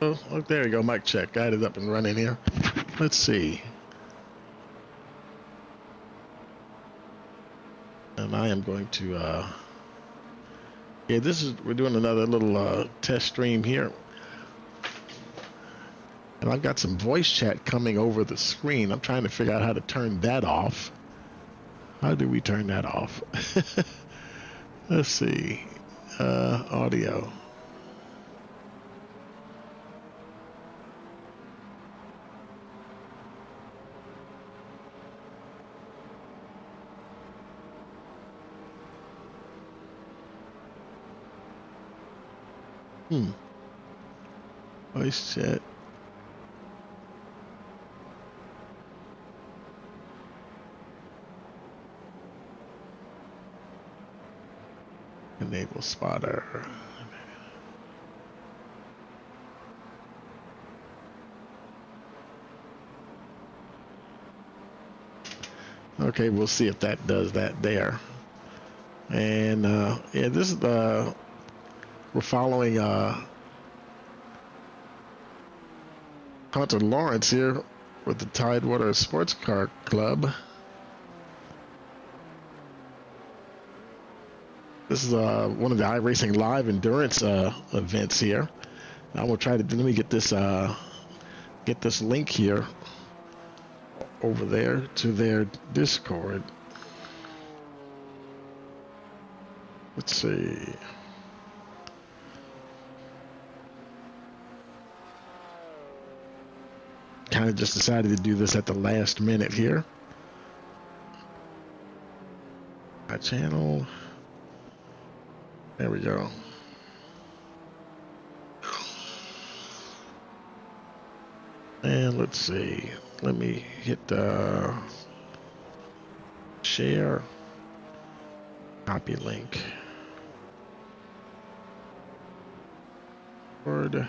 Oh, there we go. Mic check. Got it up and running here. Let's see. And I am going to, yeah, we're doing another little test stream here. And I've got some voice chat coming over the screen. I'm trying to figure out how to turn that off. How do we turn that off? Let's see. Audio. Voice chat. Enable spotter. Okay, we'll see if that does that there. And yeah, this is we're following Hunter Lawrence here with the Tidewater Sports Car Club. This is one of the iRacing live endurance events here. I'm gonna try to let me get this link here over there to their Discord. Let's see. Kind of just decided to do this at the last minute here. My channel. There we go. And let's see. Let me hit share. Copy link. Word.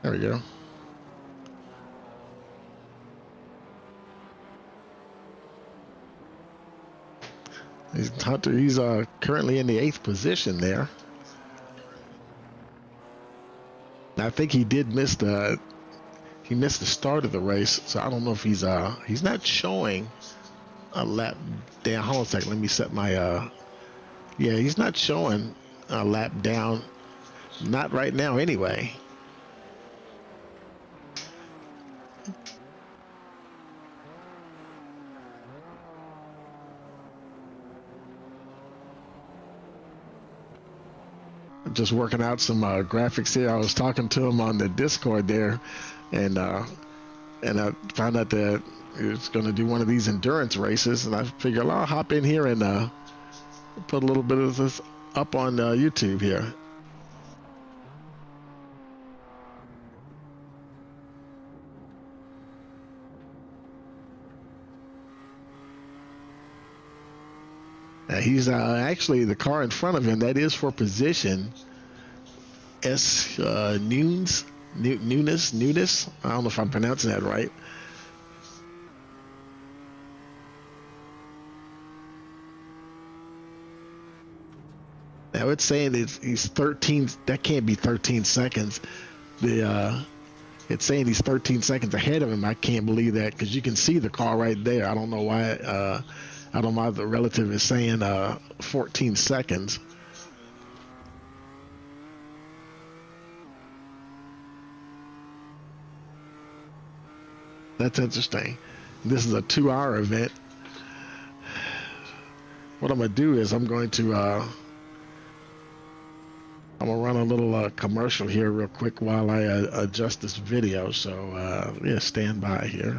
There we go. Hunter, he's currently in the 8th position there. I think he did miss the start of the race, so I don't know if he's not showing a lap down. Hold on a second, let me set my yeah, he's not showing a lap down, not right now anyway. Just working out some graphics here. I was talking to him on the Discord there, and I found out that he was going to do one of these endurance races, and I figured I'll hop in here and put a little bit of this up on YouTube here. He's actually the car in front of him. That is for position. Nunes. I don't know if I'm pronouncing that right. Now it's saying he's 13. That can't be 13 seconds. It's saying he's 13 seconds ahead of him. I can't believe that because you can see the car right there. I don't know why. I don't know why the relative is saying 14 seconds. That's interesting. This is a 2-hour event. What I'm going to do is I'm going to run a little commercial here real quick while I adjust this video. So yeah, stand by here.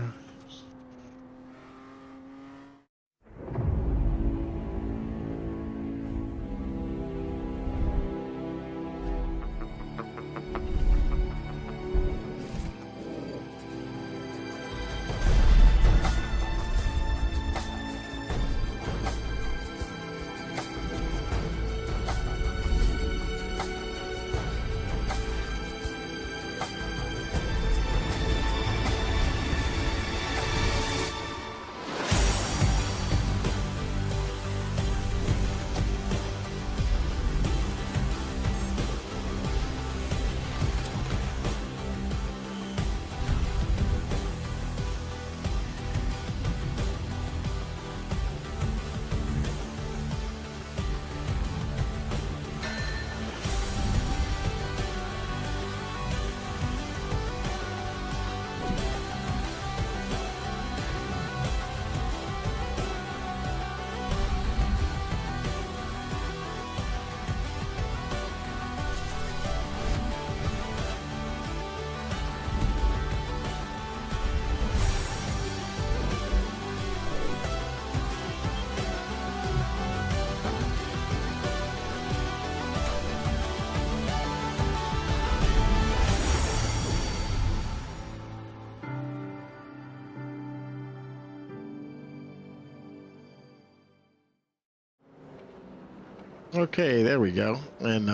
Okay, there we go. And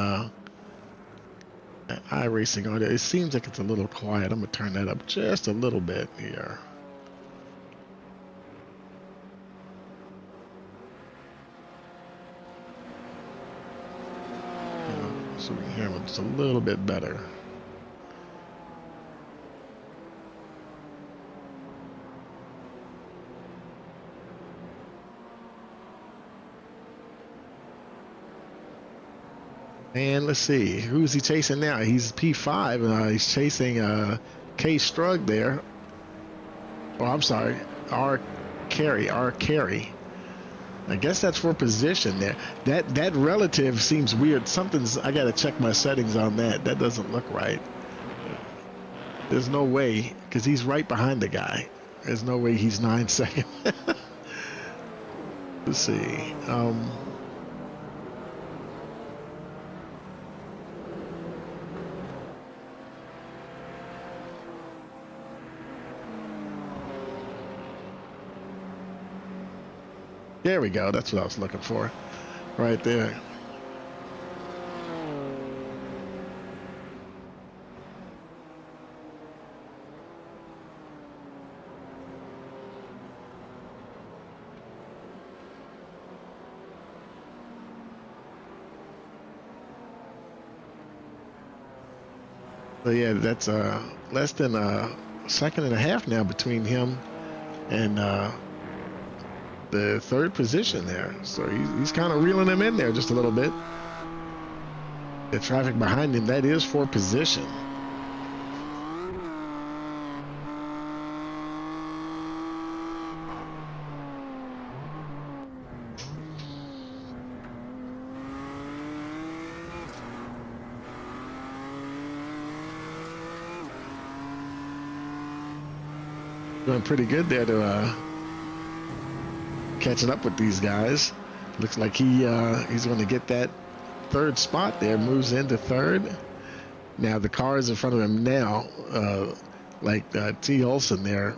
iRacing audio. It seems like it's a little quiet. I'm gonna turn that up just a little bit here. So we can hear him just a little bit better. And let's see, who's he chasing now? He's P5, and he's chasing K Strug there. Oh, I'm sorry, R Carey. I guess that's for position there. That relative seems weird. Something's. I gotta check my settings on that. That doesn't look right. There's no way, because he's right behind the guy. There's no way he's 9 seconds. Let's see. There we go. That's what I was looking for. Right there. So yeah, that's less than a second and a half now between him and the third position there. So he's kind of reeling him in there just a little bit. The traffic behind him, that is for position. Doing pretty good there to catching up with these guys. Looks like he's going to get that third spot there. Moves into third. Now the cars in front of him now, like T. Olson there,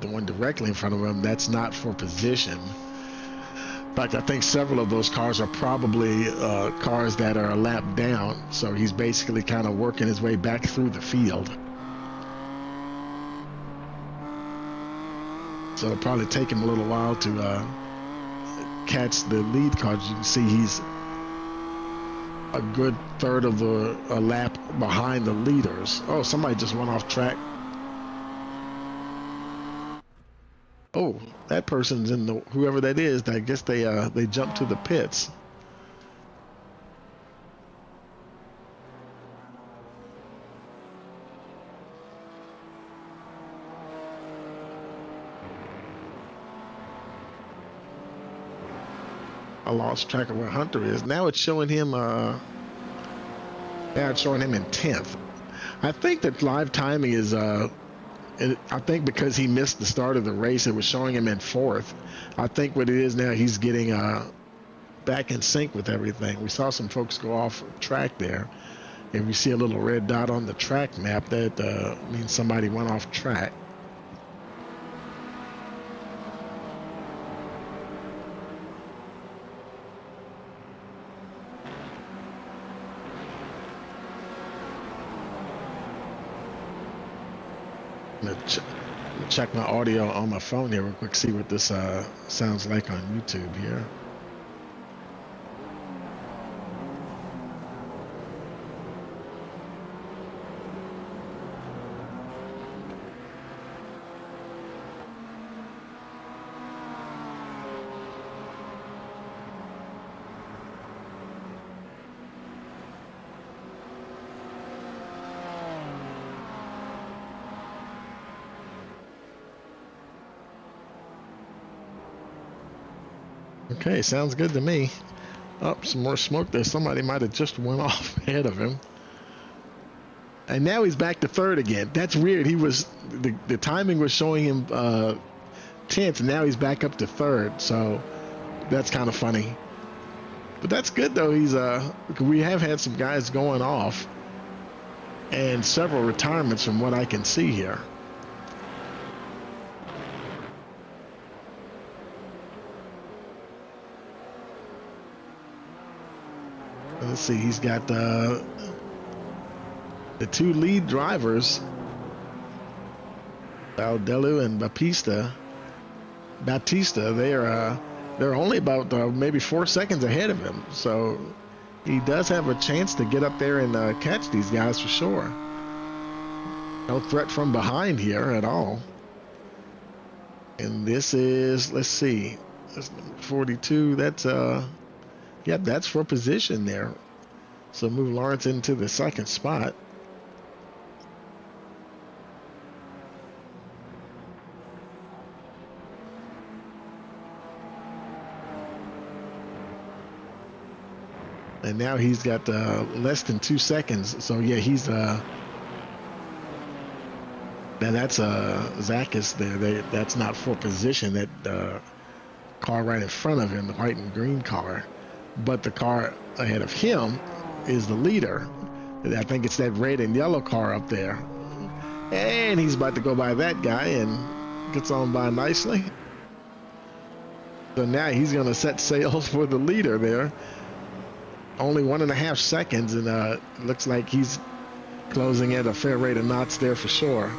the one directly in front of him, that's not for position. In fact, I think several of those cars are probably cars that are a lap down. So he's basically kind of working his way back through the field. So it'll probably take him a little while to catch the lead car. As you can see, he's a good third of a lap behind the leaders. Oh, somebody just went off track. Oh, that person's in the, whoever that is, I guess they jumped to the pits. I lost track of where Hunter is. Now it's showing him now it's showing him in 10th. I think that live timing is I think because he missed the start of the race, it was showing him in 4th. I think what it is now, he's getting back in sync with everything. We saw some folks go off track there, and we see a little red dot on the track map. That means somebody went off track. Check my audio on my phone here real quick, see what this sounds like on YouTube here. Okay, sounds good to me. Oh, some more smoke there. Somebody might have just went off ahead of him. And now he's back to third again. That's weird. He was, the timing was showing him 10th, and now he's back up to third. So that's kind of funny. But that's good though. He's we have had some guys going off and several retirements from what I can see here. let's see, he's got the two lead drivers, Valdelu and Batista. They're only about maybe 4 seconds ahead of him, so he does have a chance to get up there and catch these guys for sure. No threat from behind here at all. And this is, let's see, that's number 42. That's yep, that's for position there. So move Lawrence into the second spot. And now he's got less than 2 seconds. So yeah, he's now that's Zachis there. That's not for position. That car right in front of him, the white and green car, but the car ahead of him is the leader. I think it's that red and yellow car up there. And he's about to go by that guy and gets on by nicely. So now he's going to set sail for the leader there. Only 1.5 seconds, and it looks like he's closing at a fair rate of knots there for sure.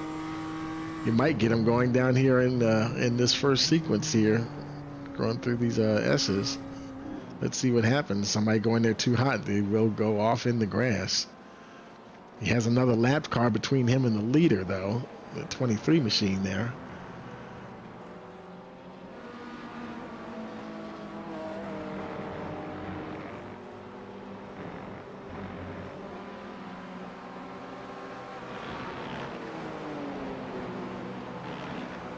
You might get him going down here in this first sequence here, going through these S's. Let's see what happens. Somebody going there too hot, they will go off in the grass. He has another lap car between him and the leader, though, the 23 machine there.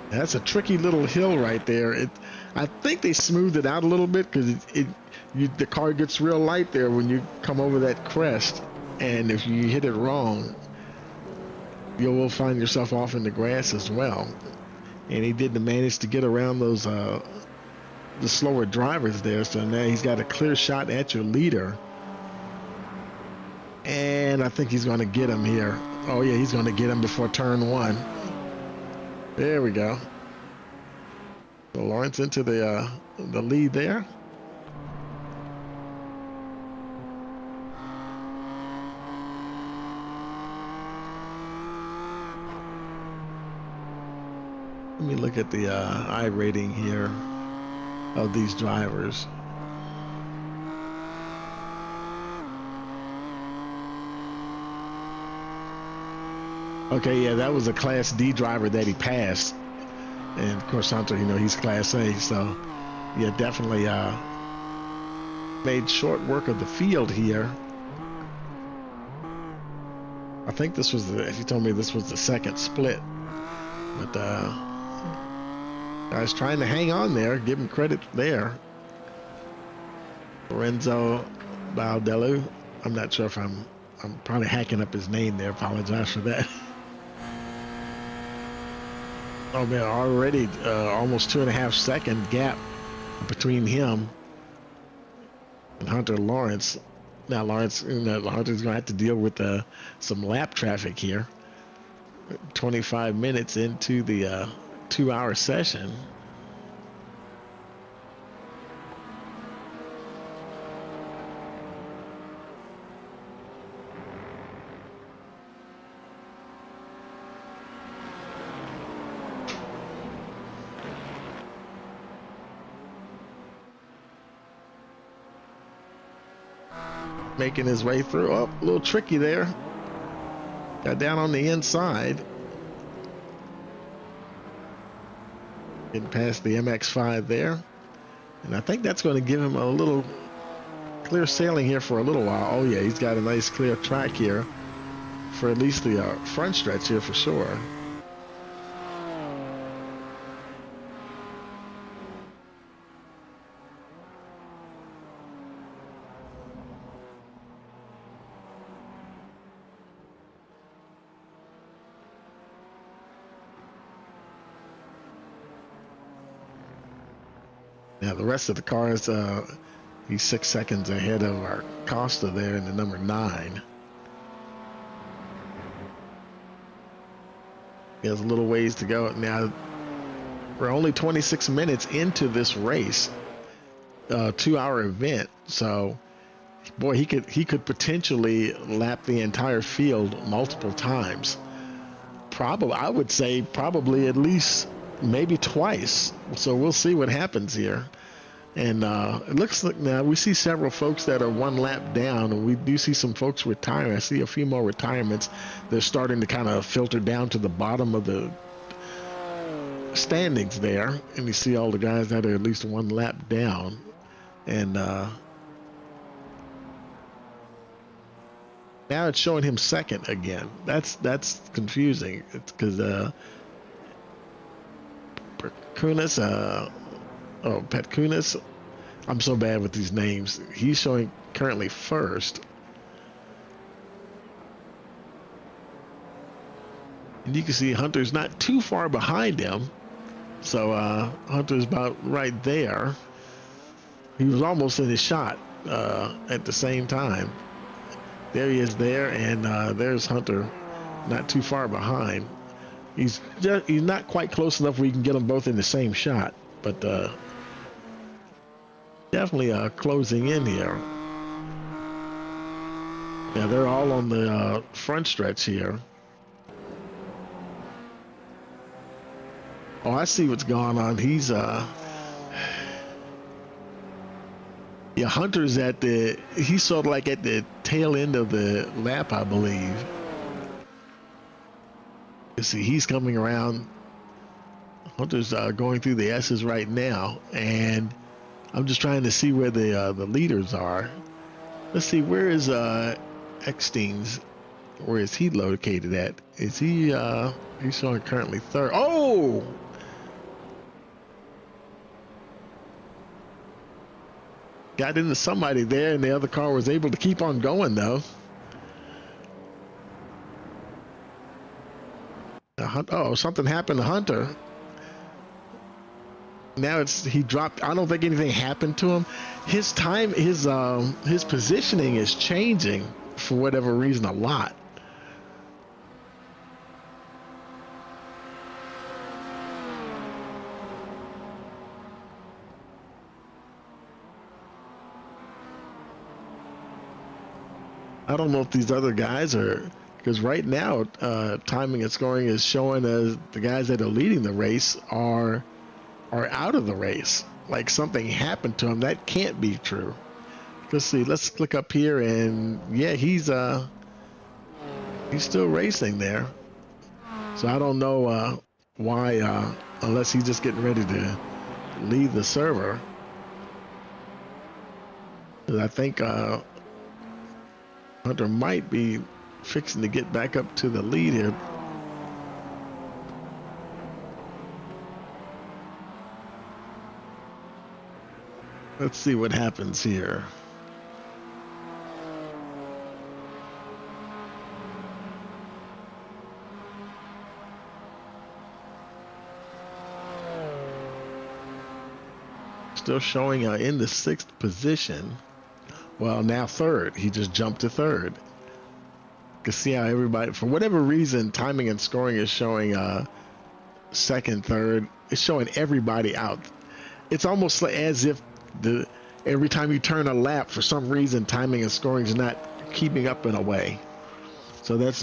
That's a tricky little hill right there. I think they smoothed it out a little bit because the car gets real light there when you come over that crest, and if you hit it wrong, you will find yourself off in the grass as well. And he did manage to get around those the slower drivers there, so now he's got a clear shot at your leader. And I think he's going to get him here. Oh yeah, he's going to get him before turn 1. There we go. So Lawrence into the lead there. Let me look at the iRating here of these drivers. Okay, yeah, that was a Class D driver that he passed. And of course, Hunter, he's Class A, so yeah, definitely made short work of the field here. I think this was he told me this was the second split. But I was trying to hang on there, give him credit there. Lorenzo Baldelu. I'm not sure if I'm probably hacking up his name there. Apologize for that. Oh man, already almost 2.5 second gap between him and Hunter Lawrence. Now Lawrence, Hunter's gonna have to deal with some lap traffic here. 25 minutes into the 2-hour session. Making his way through. Oh, a little tricky there. Got down on the inside. Getting past the MX-5 there. And I think that's going to give him a little clear sailing here for a little while. Oh yeah, he's got a nice clear track here for at least the front stretch here for sure. Now the rest of the cars, he's 6 seconds ahead of our Costa there in the number 9. He has a little ways to go. Now we're only 26 minutes into this race, 2-hour event, so boy, he could potentially lap the entire field multiple times. Probably, I would say probably at least maybe twice. So we'll see what happens here. And it looks like now we see several folks that are one lap down, and we do see some folks retiring. I see a few more retirements. They're starting to kind of filter down to the bottom of the standings there, and you see all the guys that are at least one lap down. And now it's showing him second again. That's confusing. It's because Petkunas. I'm so bad with these names. He's showing currently first. And you can see Hunter's not too far behind him. So Hunter's about right there. He was almost in his shot at the same time. There he is there, and there's Hunter not too far behind. He's not quite close enough where you can get them both in the same shot, but definitely closing in here. Yeah, they're all on the front stretch here. Oh, I see what's going on. He's Hunter's he's sort of like at the tail end of the lap, I believe. You see, he's coming around. Hunter's going through the S's right now, and I'm just trying to see where the leaders are. Let's see, where is Eckstein's? Where is he located at? Is he he's showing currently third. Oh! Got into somebody there, and the other car was able to keep on going, though. Oh, something happened to Hunter. Now he dropped. I don't think anything happened to him. His positioning is changing for whatever reason a lot. I don't know if these other guys are, because right now timing and scoring is showing as the guys that are leading the race are out of the race. Like something happened to him. That can't be true. Let's see. Let's click up here, and yeah, he's still racing there. So I don't know why, unless he's just getting ready to leave the server. I think Hunter might be fixing to get back up to the lead here. Let's see what happens here. Still showing in the 6th position. Well, now third. He just jumped to third. You can see how everybody, for whatever reason, timing and scoring is showing second, third. It's showing everybody out. It's almost like as if every time you turn a lap, for some reason, timing and scoring is not keeping up in a way. So that's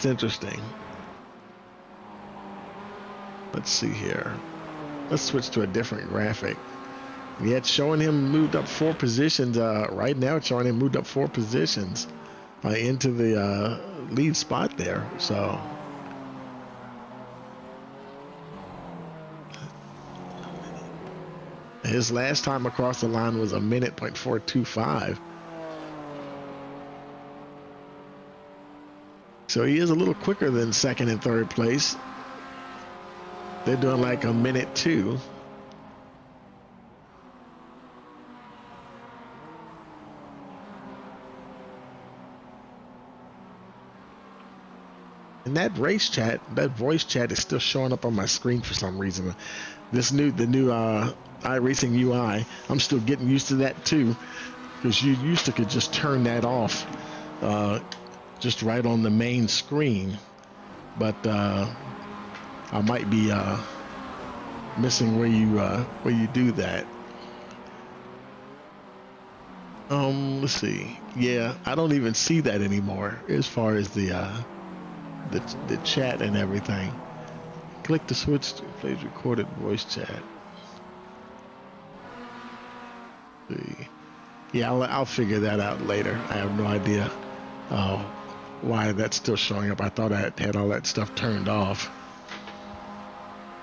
interesting. Let's see here. Let's switch to a different graphic. Yeah, it's showing him moved up 4 positions. Right now, it's showing him moved up 4 positions into the lead spot there. So his last time across the line was 1:425. So he is a little quicker than second and third place. They're doing like 1:02. And that race chat, that voice chat is still showing up on my screen for some reason. The new iRacing UI, I'm still getting used to that too, because you used to could just turn that off just right on the main screen. But I might be missing where you do that. Let's see. Yeah, I don't even see that anymore as far as the chat and everything. Click the switch to plays recorded voice chat. Let's see. Yeah, I'll figure that out later. I have no idea why that's still showing up. I thought I had all that stuff turned off.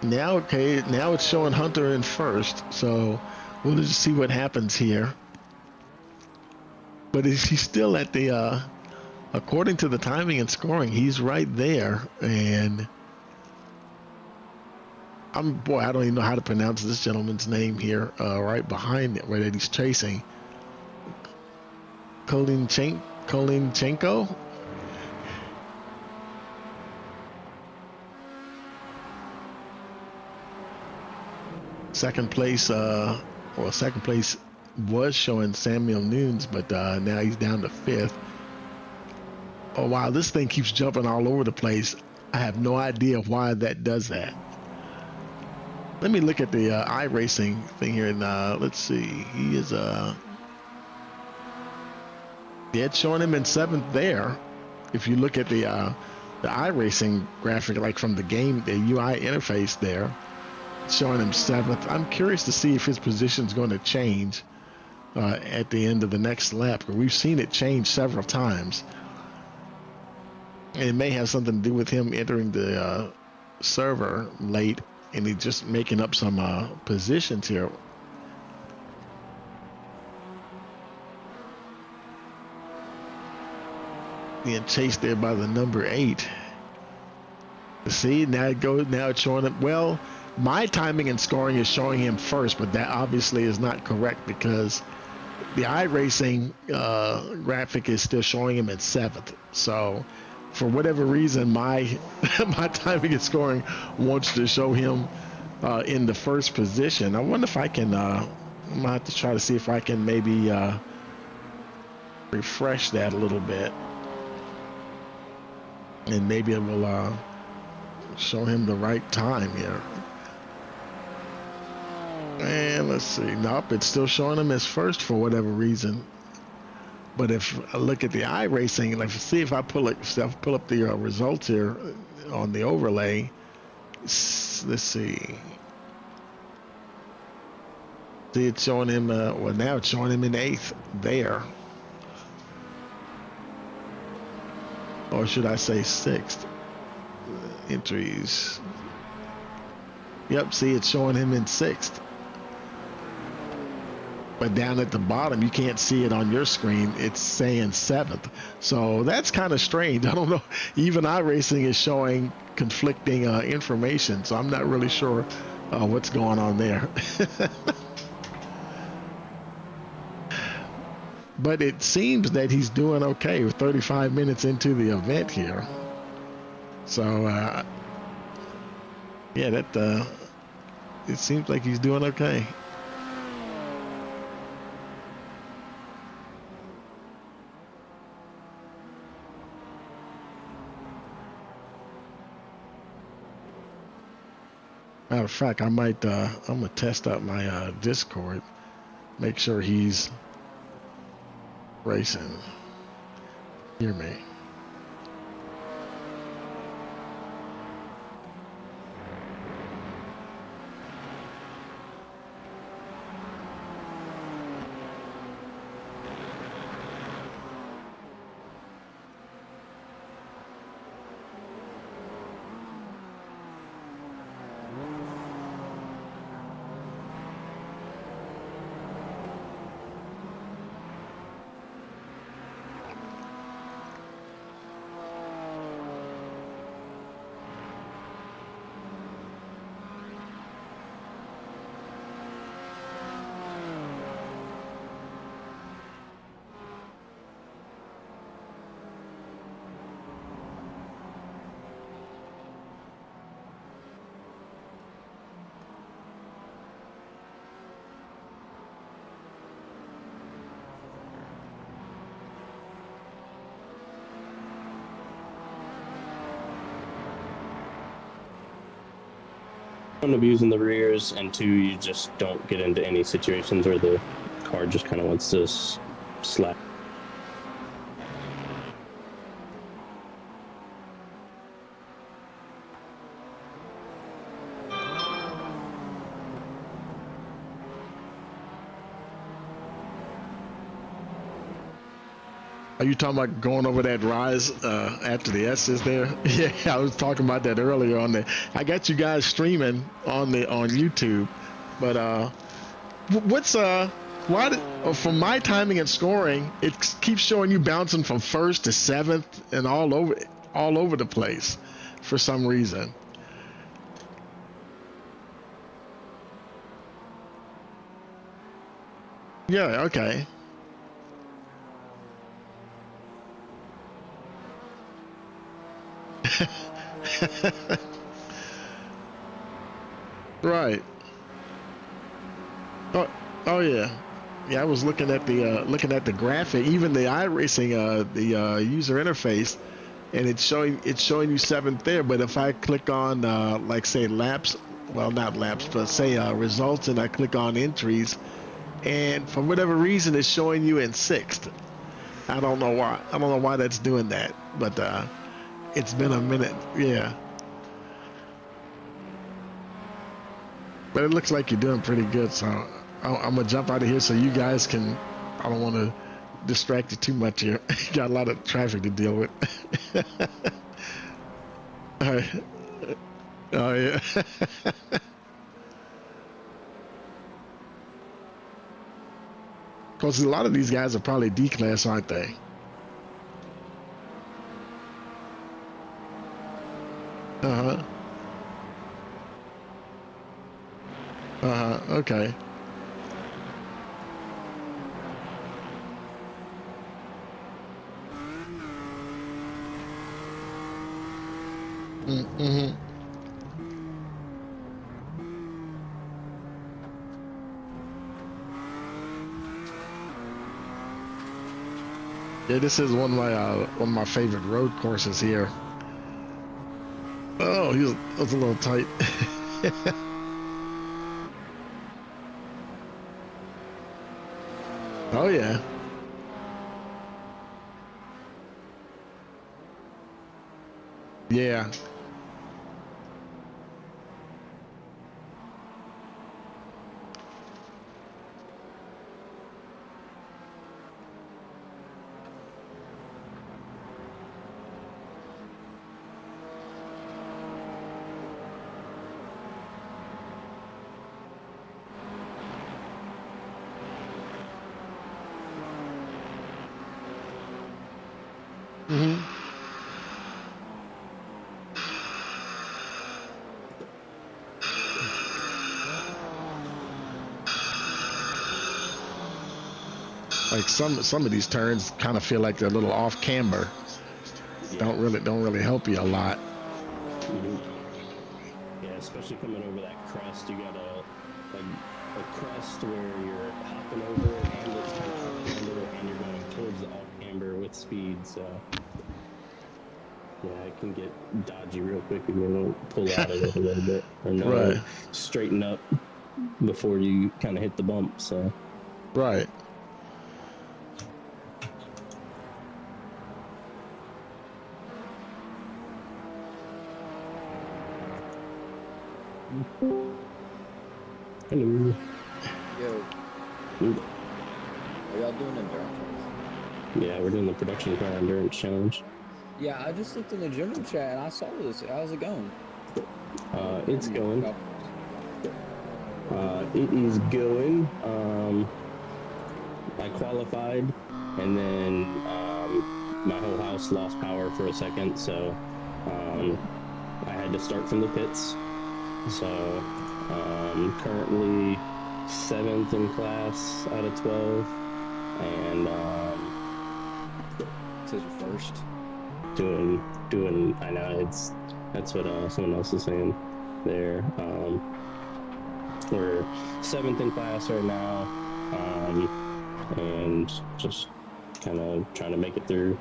Now, okay, now it's showing Hunter in first, so we'll just see what happens here. But he's still at the, according to the timing and scoring, he's right there. And boy, I don't even know how to pronounce this gentleman's name here, right behind it, where that he's chasing. Kolinchenko? Second place, second place was showing Samuel Nunes, but now he's down to fifth. Oh wow, this thing keeps jumping all over the place. I have no idea why that does that. Let me look at the iRacing thing here, and let's see. He is yeah, it's showing him in seventh there. If you look at the iRacing graphic, like from the game, the UI interface there, it's showing him seventh. I'm curious to see if his position is going to change at the end of the next lap. We've seen it change several times. And it may have something to do with him entering the server late, and he's just making up some positions here. Being chased there by the number 8. See, now it's showing him. Well, my timing and scoring is showing him first, but that obviously is not correct because the iRacing graphic is still showing him at 7th. So for whatever reason, my my timing and scoring wants to show him in the first position. I wonder if I can, I might have to try to see if I can maybe refresh that a little bit. And maybe it will show him the right time here. And let's see. Nope, it's still showing him as first for whatever reason. But if I look at the iRacing, let's see if I pull up the results here on the overlay. Let's see. See, it's showing him. Well, now it's showing him in 8th there. Or should I say 6th? Entries. Yep, see, it's showing him in 6th. But down at the bottom, you can't see it on your screen. It's saying 7th. So that's kind of strange. I don't know. Even iRacing is showing conflicting information. So I'm not really sure what's going on there. But it seems that he's doing okay. We're 35 minutes into the event here. So, yeah, that it seems like he's doing okay. Matter of fact, I might, I'm gonna test out my Discord, make sure he's racing. Hear me. One of using the rears, and 2, you just don't get into any situations where the car just kind of wants to slack. Are you talking about going over that rise after the S is there? Yeah, I was talking about that earlier on the. I got you guys streaming on YouTube, but what's why did, from my timing and scoring, it keeps showing you bouncing from first to seventh and all over the place for some reason. Yeah. Okay. Right. Oh yeah. Yeah, I was looking at the graphic, even the iRacing the user interface, and it's showing you seventh there. But if I click on like say laps, well not laps, but say results, and I click on entries, and for whatever reason it's showing you in sixth. I don't know why. I don't know why that's doing that, but it's been a minute. Yeah. But it looks like you're doing pretty good, so I'm gonna jump out of here so you guys can. I don't want to distract you too much here. Got a lot of traffic to deal with. All right. Oh yeah. Because a lot of these guys are probably D class, aren't they? Uh huh. Okay. Mm-hmm. Yeah, this is one of my favorite road courses here. Oh, that was a little tight. Oh yeah. Yeah. Mm-hmm. Like some of these turns kind of feel like they're a little off camber. Yeah. Don't really help you a lot. Mm-hmm. Yeah, especially coming over that crest, you got a crest where you're hopping over it and it's kind of off camber and you're going towards the off camber with speed. So yeah, it can get dodgy real quick if you don't pull out of it a little bit or no straighten up before you kind of hit the bump. So right. Hello. Yo. Ooh. Are y'all doing endurance? Yeah, we're doing the production car endurance challenge. Yeah, I just looked in the general chat and I saw this. How's it going? It's going. It is going. I qualified, and then my whole house lost power for a second, so I had to start from the pits. So currently 7th in class out of 12, and This is your first. doing. I know that's what someone else is saying there. We're 7th in class right now, and just kind of trying to make it through.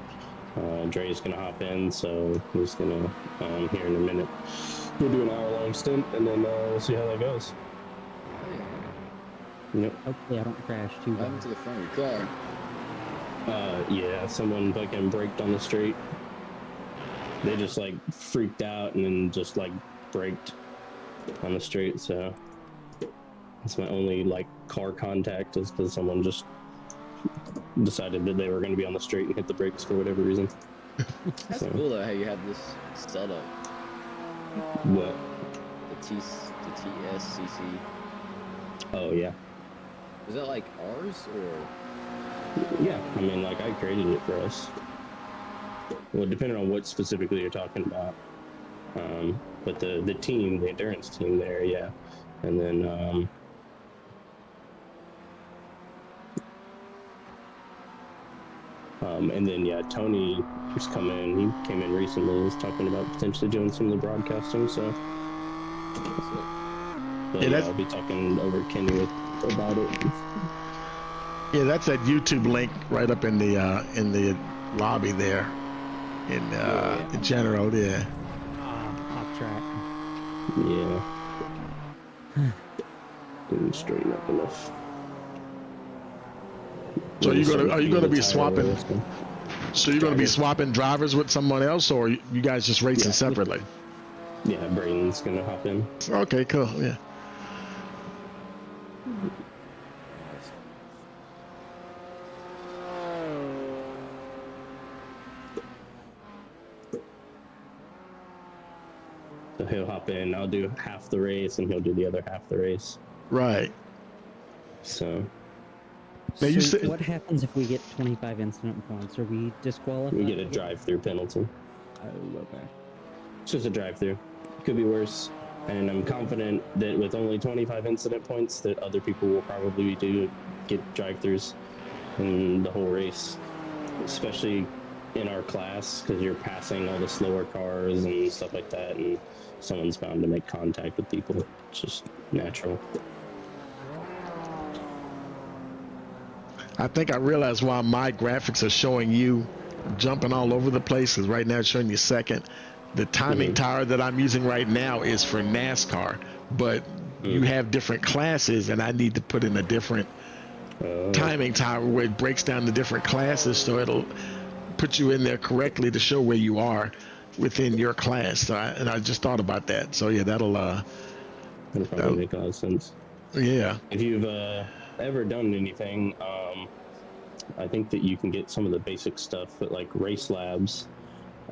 Dre's gonna hop in, so he's gonna here in a minute. We'll do an hour-long stint, and then we'll see how that goes. Oh, yeah. Yep. Hopefully I don't crash too What bad. happened to the front of your car? Yeah, someone fucking braked on the straight. They just like freaked out and then just like braked on the straight. So that's my only like car contact, is because someone just decided that they were going to be on the straight and hit the brakes for whatever reason. That's cool though how you have this setup. What? The TSCC. Oh yeah. Is that like ours or? Yeah, I mean, like, I created it for us. Well, depending on what specifically you're talking about. But the team, the endurance team there, yeah. And then, yeah, Tony who's come in. He came in recently. Was talking about potentially doing some of the broadcasting. So, but, yeah, I'll be talking over Kenny about it. Yeah, that's that YouTube link right up in the lobby there, in general. Yeah. Off track. Yeah. Didn't straighten up enough. So are you gonna be swapping? So you're gonna be swapping drivers with someone else, or you guys just racing separately? Yeah, Braden's gonna hop in. Okay, cool. Yeah. So he'll hop in. I'll do half the race, and he'll do the other half the race. Right. So. So what happens if we get 25 incident points? Are we disqualified? We get a drive-through penalty. Oh, okay. It's just a drive-through. Could be worse. And I'm confident that with only 25 incident points, that other people will probably get drive-throughs in the whole race, especially in our class, because you're passing all the slower cars and stuff like that, and someone's bound to make contact with people. It's just natural. I think I realized why my graphics are showing you jumping all over the place, because right now it's showing you second. The timing tower that I'm using right now is for NASCAR, but you have different classes, and I need to put in a different timing tower where it breaks down the different classes, so it'll put you in there correctly to show where you are within your class. So I just thought about that. So yeah, that'll probably make a lot of sense. Yeah. If you've ever done anything, I think that you can get some of the basic stuff at like Race Labs.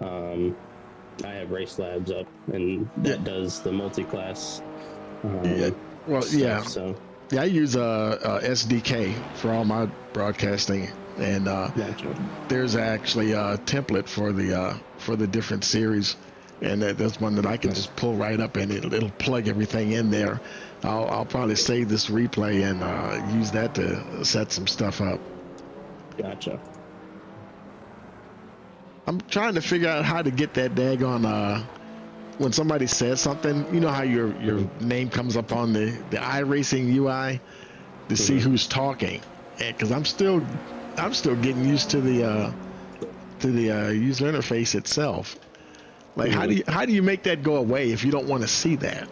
I have Race Labs up, and that does the multi-class. So. Yeah, I use SDK for all my broadcasting, and there's actually a template for the different series, and that's one that I can just pull right up, and it'll plug everything in there. I'll probably save this replay and use that to set some stuff up. Gotcha. I'm trying to figure out how to get that daggone when somebody says something, you know how your name comes up on the iRacing UI to see who's talking, and because I'm still getting used to the user interface itself. Like how do you make that go away if you don't want to see that?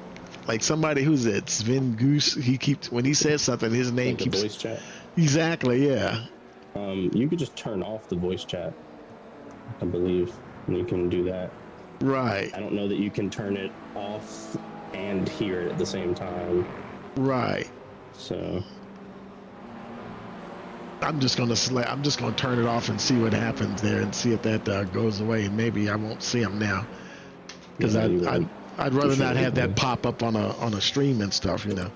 Like somebody who's it, Sven Goose, when he says something, his name like keeps voice chat. Exactly, yeah. You could just turn off the voice chat, I believe, and you can do that. Right. I don't know that you can turn it off and hear it at the same time. Right. So I'm just gonna turn it off and see what happens there, and see if that goes away. And maybe I won't see them now, because I'd rather not have that pop up on a stream and stuff, you know.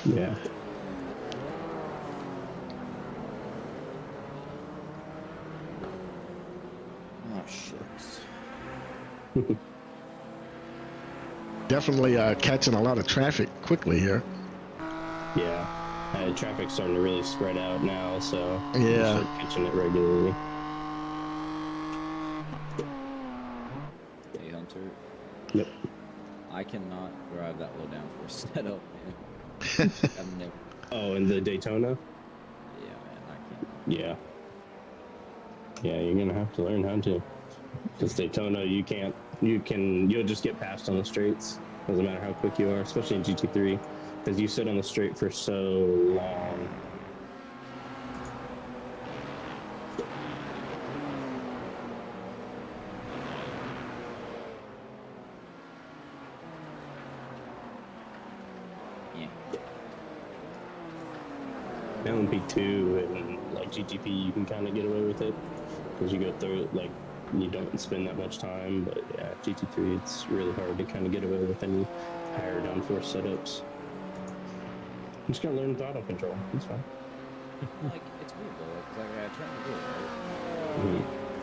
Yeah. Oh shit. Definitely catching a lot of traffic quickly here. Yeah, traffic's starting to really spread out now, so yeah, start catching it regularly. Hey Hunter. Yep. I cannot drive that low down for a setup, man. I've never. Oh, in the Daytona? Yeah, man, I can't. Yeah. Yeah, you're gonna have to learn how to. Because Daytona, you'll just get passed on the straights. Doesn't matter how quick you are, especially in GT3, because you sit on the straight for so long. LMP2 and like GTP, you can kind of get away with it because you go through it like you don't spend that much time. But yeah, GT3, it's really hard to kind of get away with any higher downforce setups. You just gotta learn throttle control. It's fine. Like, it's weird though, because like, I turn the wheel, right?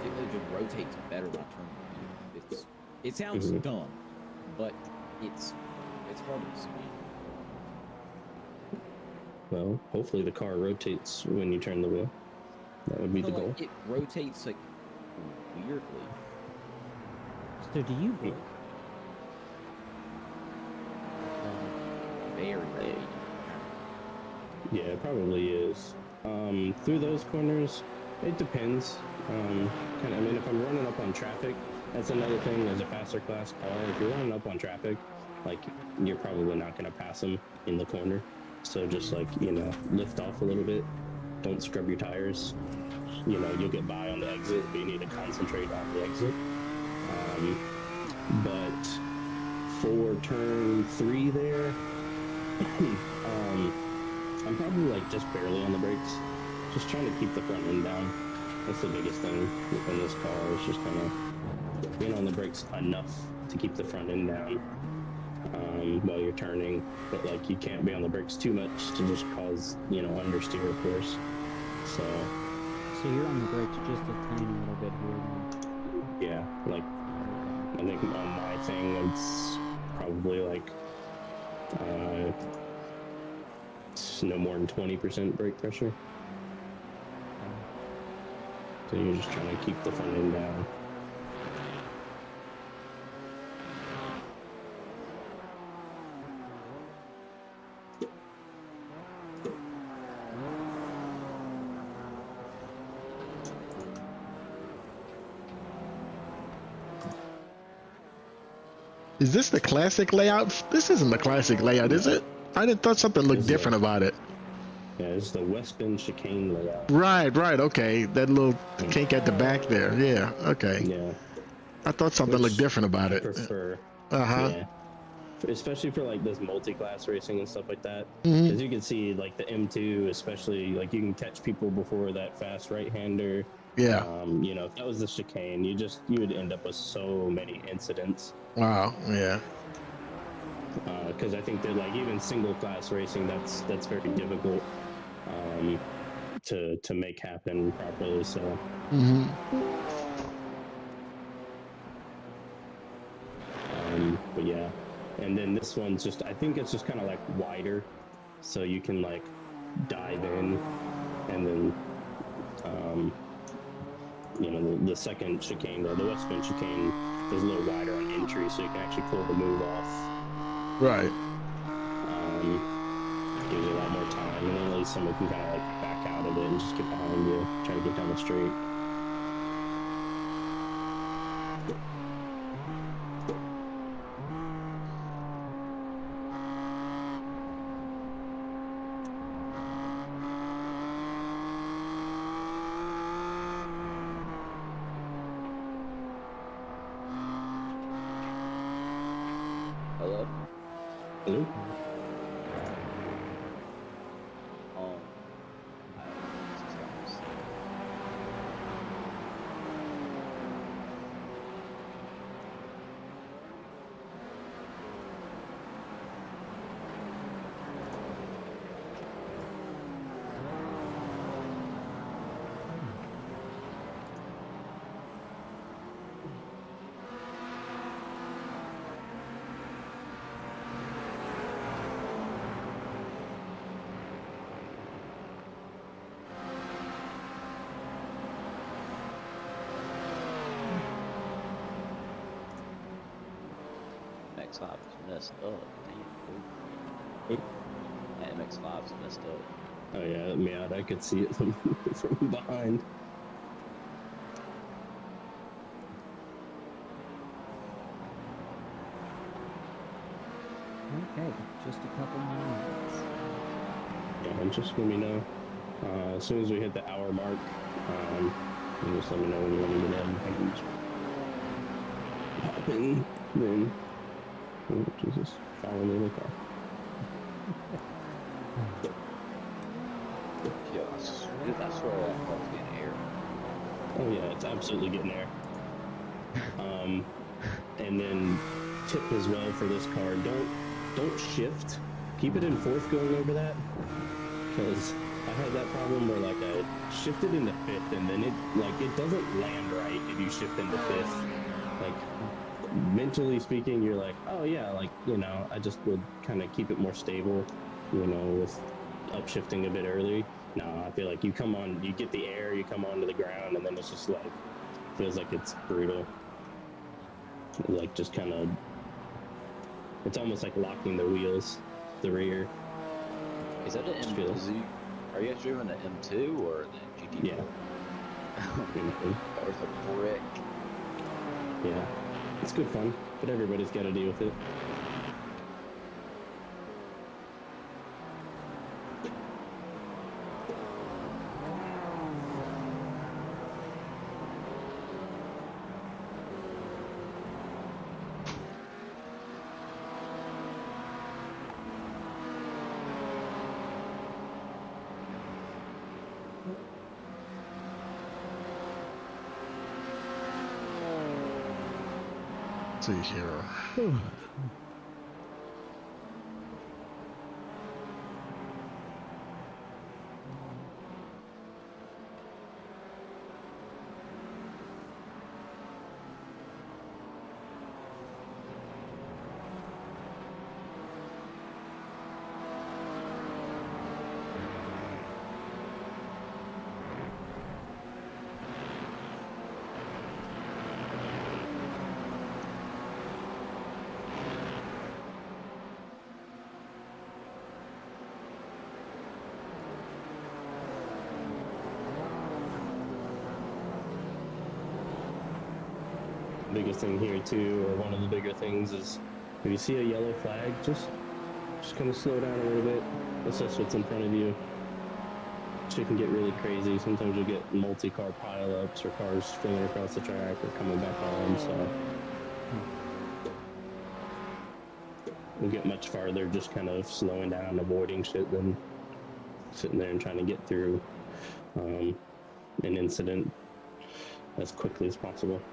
It just rotates better when I turn the wheel. It sounds dumb, but it's harder to see. Well, hopefully the car rotates when you turn the wheel. That would be the goal. It rotates like weirdly. So do you brake? Very big. Yeah, it probably is. Through those corners, it depends. I mean, if I'm running up on traffic, that's another thing. As a faster class car, if you're running up on traffic, like you're probably not going to pass them in the corner. So just like, you know, lift off a little bit. Don't scrub your tires. You know, you'll get by on the exit, but you need to concentrate on the exit. But for turn 3 there, I'm probably like just barely on the brakes. Just trying to keep the front end down. That's the biggest thing in this car, is just kind of being on the brakes enough to keep the front end down while you're turning. But like, you can't be on the brakes too much to just cause, you know, understeer, of course. So you're on the brakes just a tiny little bit here. Yeah, like I think on my thing it's probably like it's no more than 20% brake pressure. So you're just trying to keep the front end down. Is this the classic layout? This isn't the classic layout, is it? I thought something looked different about it. Yeah, it's the West Bend chicane layout. Right, okay. That little kink at the back there. Yeah, okay. Yeah. I thought something looked different about it. I prefer. Uh-huh. Yeah. Especially for like this multi-class racing and stuff like that. Because you can see like the M2, especially, like you can catch people before that fast right-hander. Yeah. You know, if that was the chicane, you would end up with so many incidents. Wow. Yeah. Because I think that like even single class racing, that's very difficult to make happen properly. So. But yeah, and then this one's just, I think it's just kind of like wider, so you can like dive in, and then you know, the second chicane, the West Bend chicane, is a little wider on entry, so you can actually pull the move off. Right. Gives you a lot more time, and then at least someone can kind of like back out of it and just get behind you, try to get down the straight. Hello? Hello? MX-5 is messed up. Damn. Yeah, MX-5 is messed up. Oh yeah, man, I could see it from behind. Okay, just a couple more minutes. Yeah, and just let me know as soon as we hit the hour mark. You just let me know when you want to get in. I can just hop in, then. Oh, Jesus, follow me in the car. Yeah, dude, I swear that car's getting air. Oh yeah, it's absolutely getting there. And then tip as well for this car: don't shift. Keep it in fourth going over that, because I had that problem where like I shifted into fifth, and then it doesn't land right if you shift into fifth. Like mentally speaking, you're like, oh yeah, like I just would kind of keep it more stable, with upshifting a bit early. No, I feel like you get the air, you come onto the ground, and then it's just like feels like it's brutal. Like just kind of, it's almost like locking the wheels, the rear. Is that an M2? Are you guys driving the M2 or the GT4? Yeah. Car's a brick. Yeah, it's good fun, but everybody's got to deal with it. See here. Biggest thing here too, or one of the bigger things, is if you see a yellow flag, just kind of slow down a little bit, assess what's in front of you. Shit can get really crazy. Sometimes you'll get multi-car pileups or cars spinning across the track or coming back on, so we'll get much farther just kind of slowing down, avoiding shit, than sitting there and trying to get through an incident as quickly as possible.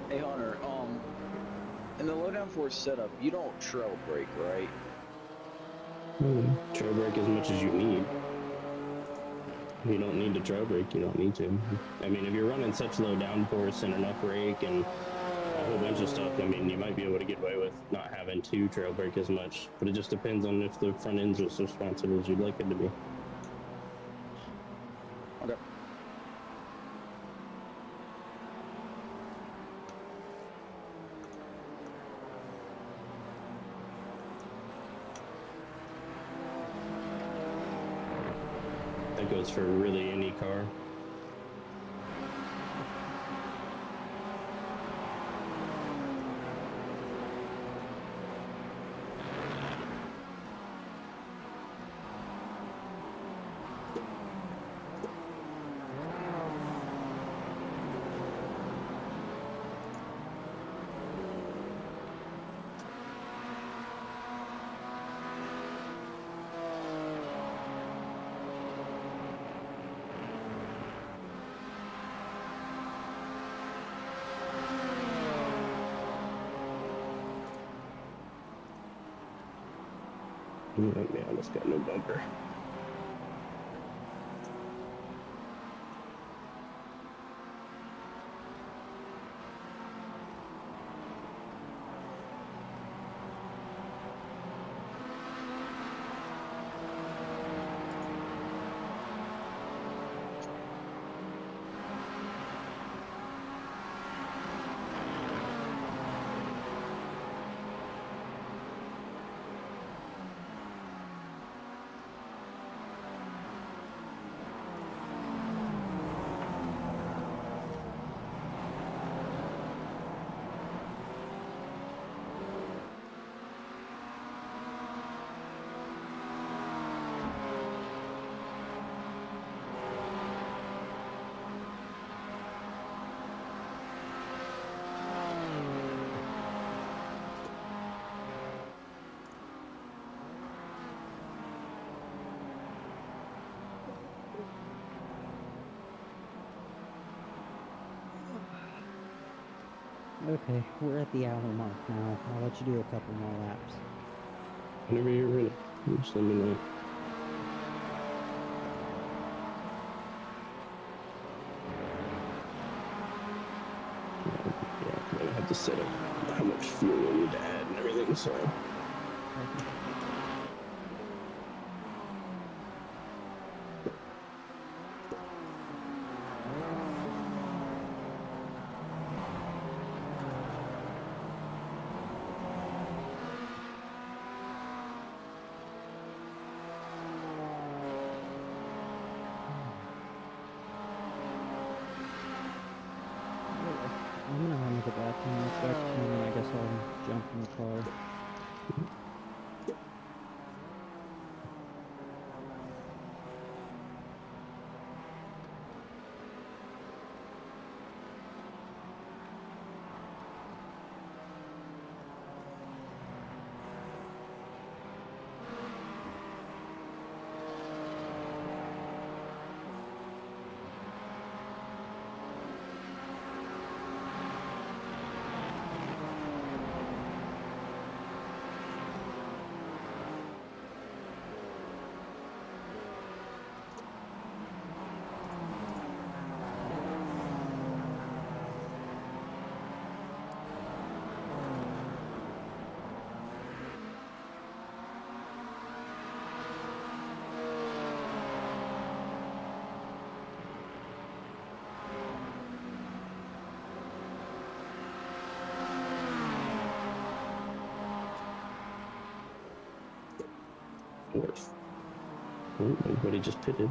Hey Hunter, in the lowdown force setup, you don't trail brake, right? Trail brake as much as you need. If you don't need to trail brake, you don't need to. I mean, if you're running such low downforce and enough rake and a whole bunch of stuff, I mean, you might be able to get away with not having to trail brake as much, but it just depends on if the front end's as responsive as you'd like it to be. Okay. That goes for really any car. Yeah, I almost got no bumper. Okay, we're at the hour mark now. I'll let you do a couple more laps. Whenever you're ready, just let me know. Yeah, I'm gonna have to set up how much fuel we need to add and everything, so. I'm gonna run to the bathroom real quick, and then I guess I'll jump in the car. Worth. Oh, everybody just pitted.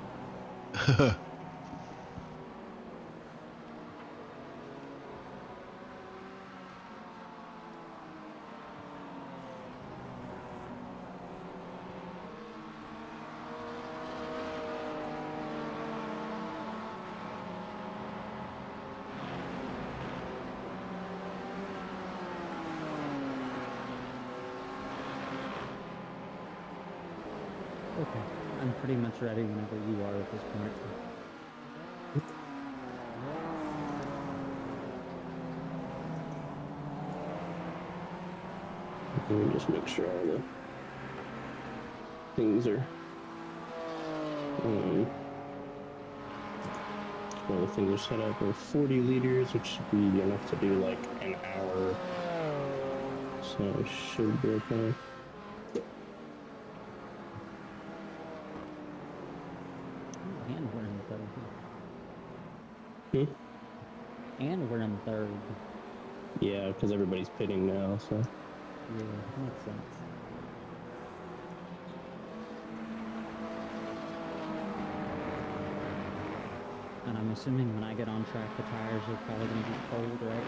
Okay, I'm pretty much ready whenever you are at this point. Let me just make sure all the things are. All the things are set up for 40 liters, which should be enough to do like an hour. So it should be okay. And we're in third. Hmm? And we're in third. Yeah, because everybody's pitting now, so. Yeah, makes sense. And I'm assuming when I get on track, the tires are probably going to be cold, right?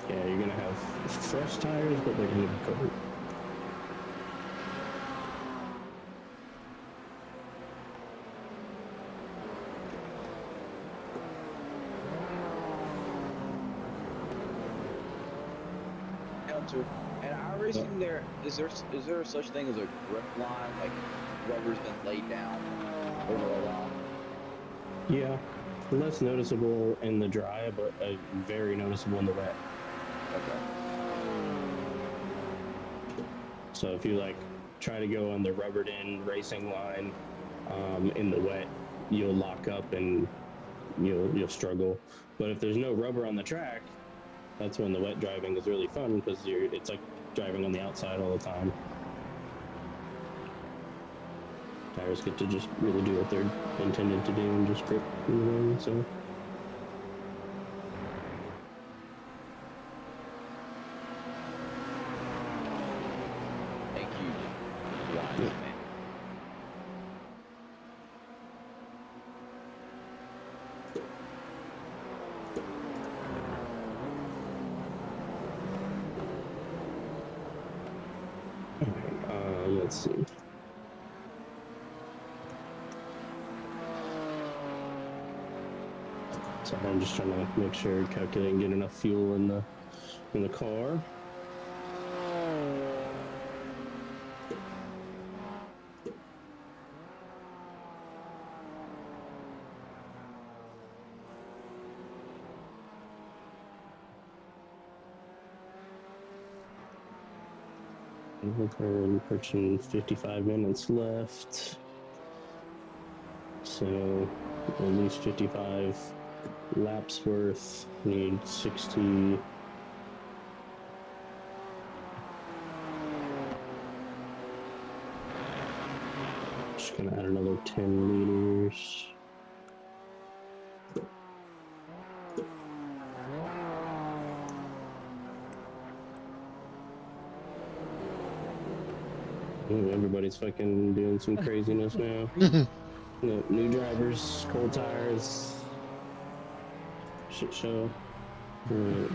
Yeah, you're gonna have fresh tires, but they're gonna be covered. And iRacing, is there such thing as a grip line, like rubber's been laid down over a lot? Yeah, less noticeable in the dry, but very noticeable in the wet. Okay. So if you like try to go on the rubbered in racing line in the wet, you'll lock up and you'll struggle. But if there's no rubber on the track, that's when the wet driving is really fun because it's like driving on the outside all the time. Tires get to just really do what they're intended to do and just grip in the wind. So. Thank you, Ryan, man. Let's see. So I'm just trying to make sure, calculate and get enough fuel in the car. We're approaching 55 minutes left, so at least 55 laps worth. Need 60. Just gonna add another 10 liters. Ooh, everybody's fucking doing some craziness now. No, new drivers, cold tires, shit show. Yeah.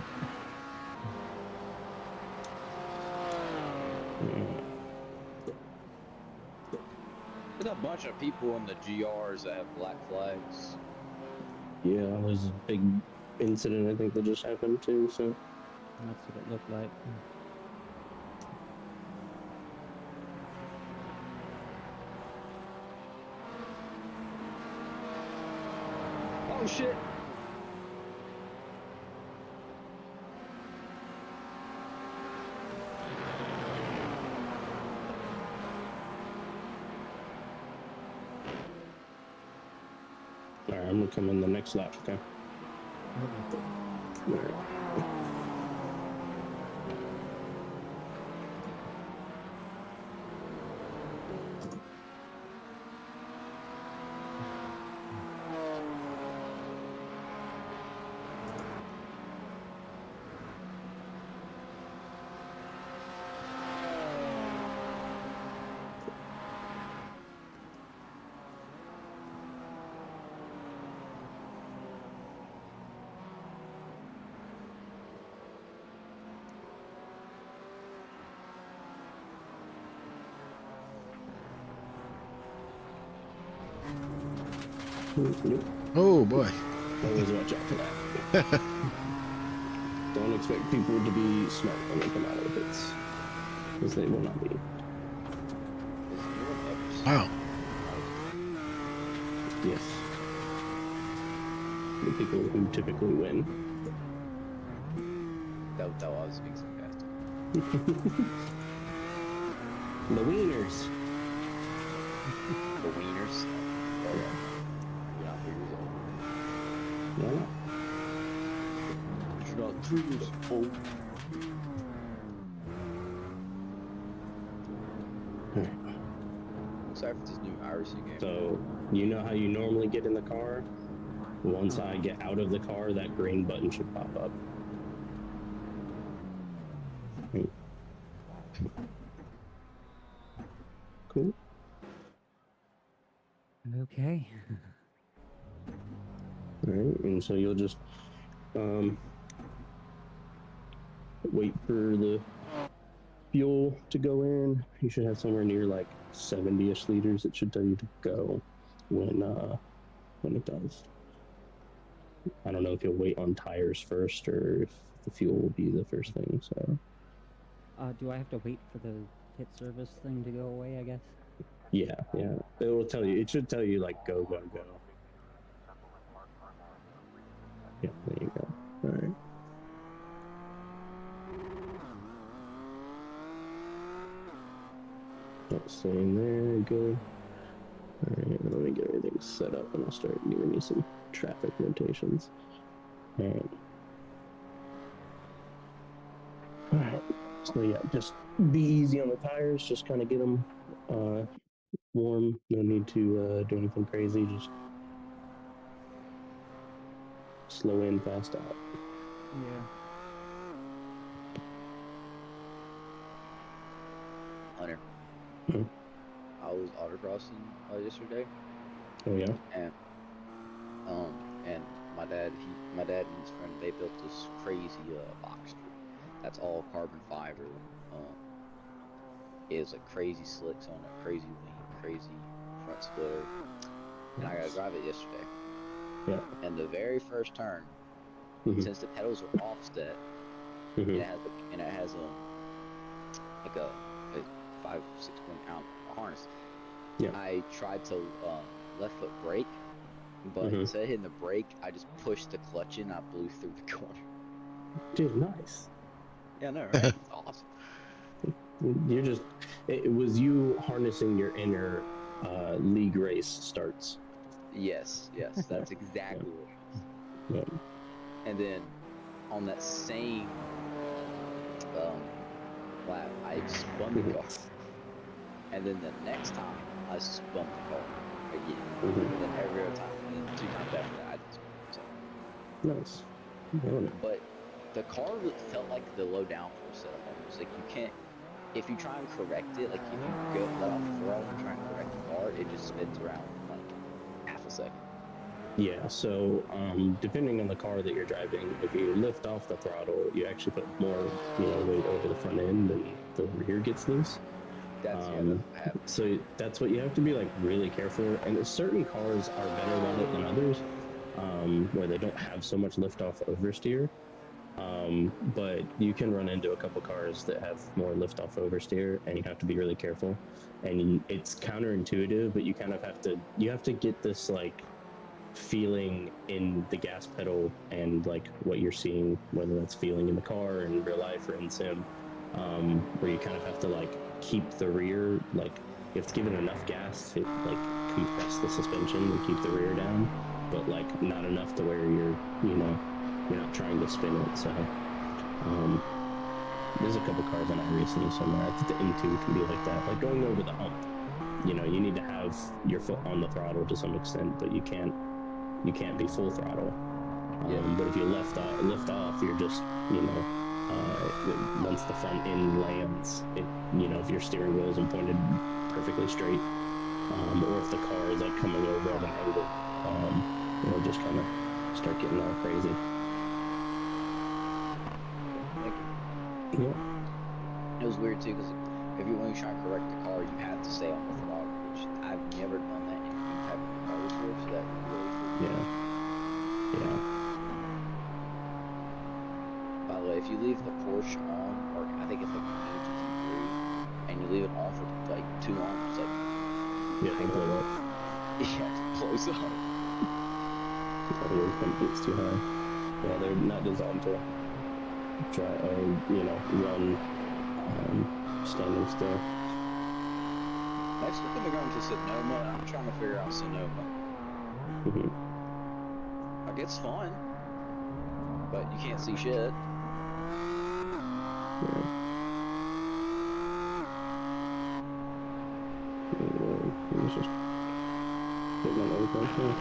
There's a bunch of people in the GRs that have black flags. Yeah, there's a big incident I think that just happened too, so. That's what it looked like. Oh shit! Alright, I'm gonna come in the next lap, okay? Alright. Nope. Oh boy. Always watch out for that. Don't expect people to be smart when they come out of the pits, because they will not be. Wow. Yes. The people who typically win. That I was being sarcastic. The wieners. The wieners. Oh yeah. You're not 3 years old. Why not? You're not 3 years old. Except for this new iRacing game. So, you know how you normally get in the car? Once I get out of the car, that green button should pop up. Cool. Okay. Alright, and so you'll just wait for the fuel to go in. You should have somewhere near like 70-ish liters. It should tell you to go when it does. I don't know if you'll wait on tires first or if the fuel will be the first thing. So Do I have to wait for the pit service thing to go away, I guess? yeah, it will tell you. It should tell you like go. Yeah, there you go. All right. Oh, Same there, good. Alright, let me get everything set up and I'll start giving you some traffic notations. Alright, so yeah, just be easy on the tires, just kind of get them warm. No need to do anything crazy, just slow in, fast out. Yeah. Hunter. Hmm? I was autocrossing yesterday, Oh yeah? and my dad and his friend, they built this crazy Boxster. That's all carbon fiber. Um, it was like crazy slicks on it, crazy wing, crazy front splitter, and I got to drive it yesterday. Yeah. And the very first turn, Mm-hmm. since the pedals are offset, Mm-hmm. and it has like a 5-6 point harness. Yeah. I tried to left foot brake, but Mm-hmm. instead of hitting the brake, I just pushed the clutch in. I blew through the corner. Dude, nice. Yeah, no, right? It's awesome. You're just, it was you harnessing your inner league race starts. Yes, that's exactly what it was. Yeah. And then on that same lap, I spun the car, and then the next time I spun the car again, and then every other time, and then 2 times after that, I did spin. So. Nice. Yeah. But the car felt like the low downforce setup almost. Like you can't, if you try and correct it, like if you go let off the throttle and try and correct the car, it just spins around in like half a second. Yeah, so depending on the car that you're driving, if you lift off the throttle, you actually put more, weight over the front end and the rear gets loose. That's what happened. So that's what you have to be like really careful. And certain cars are better at it than others, where they don't have so much lift off oversteer. But you can run into a couple cars that have more lift off oversteer, and you have to be really careful. And it's counterintuitive, but you kind of have to get this like feeling in the gas pedal and like what you're seeing, whether that's feeling in the car in real life or in sim, where you kind of have to like keep the rear, like you have to give it enough gas to like compress the suspension and keep the rear down, but like not enough to where you're not trying to spin it. So there's a couple cars on iRacing somewhere. I think the M2 can be like that, like going over the hump. You need to have your foot on the throttle to some extent, but you can't be full throttle. But if you lift off, you're just, once the front end lands, if your steering wheel isn't pointed perfectly straight, or if the car is like coming over at an angle, it'll just kind of start getting all crazy. Yeah. It was weird too, because when you try to correct the car, you have to stay on the throttle, which I've never done that in any type of car before, so that really freaked me out. Yeah. By the way, if you leave the Porsche on, or I think it's like the GT3, and you leave it on for like too long, it's like It'll blow up. Yeah, it blows up. It's too high. Yeah, they're not designed to try run standing still. Next week we're going to Sonoma. I'm trying to figure out Sonoma. Like it's fun, but you can't see shit. Let's just get my nose back here.